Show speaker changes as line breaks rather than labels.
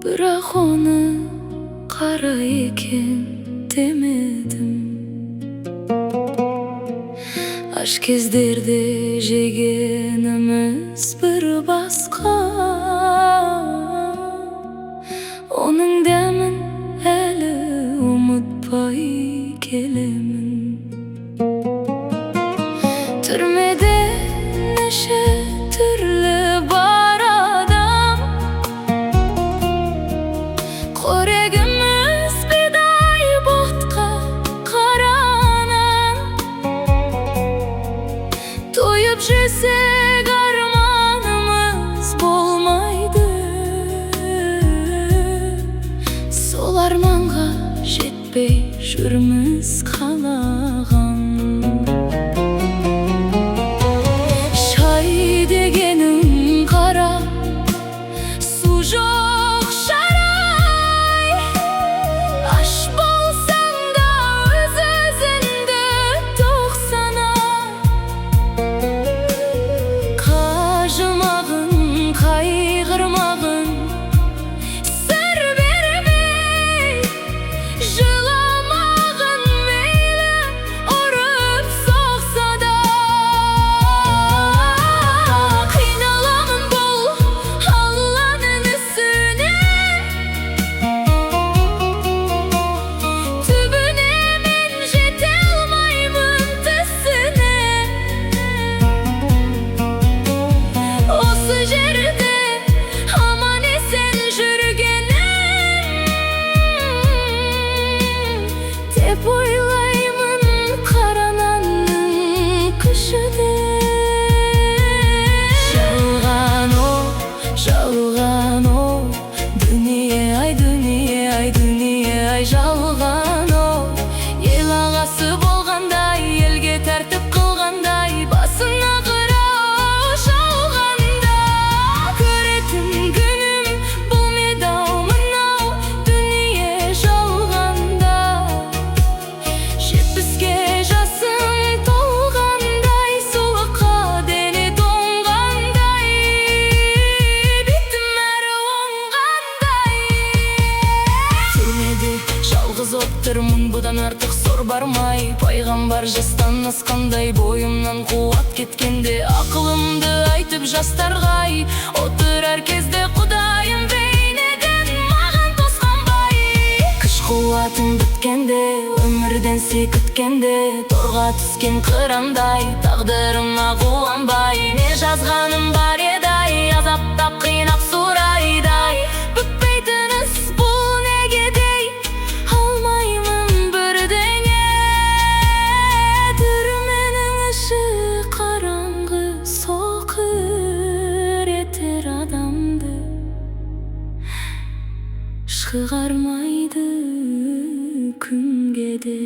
Biroq onu qara ekan demedim. Aş kezderde jegenimiz bir basqa. Onun demin eli unutpay kelemin. Türmede neşe türlü bar adam. Koregimiz biday boğtka karanan. Toyup jesek armanımız bolmaydı. Sol armanga jetpey jürmiz kalagan. Жалған о, ел ағасы болғандай, елге тәртіп қылғандай, басына қырау жалғанда. Көретін күнім бұл медау мынау, дүние жалғанда. Жетпіске жасым толғандай, сұлыққа дене тоңғандай, бетім әрі оңғандай. Түрмеде жалғыз отырмын, бұдан артық сор бармай. Пайғамбар жастан асқандай, бойымнан қуат кеткенде, ақылымды айтып жастарға. Отыр әр кезде Құдайым бейнеден маған тосқанбай. Күш қуатым біткенде, өмірден секіткенде, торға түскен қырандай, тағдырыма қуанбай. Не жазғаным бар еді-ай, азаптап қинап сурайдай. Бүкпейтін іс бұл неге дей, алмаймын бірдеңе. Түрменің іші қараңғы, соқыр етер адамды, шығармайды күнге де.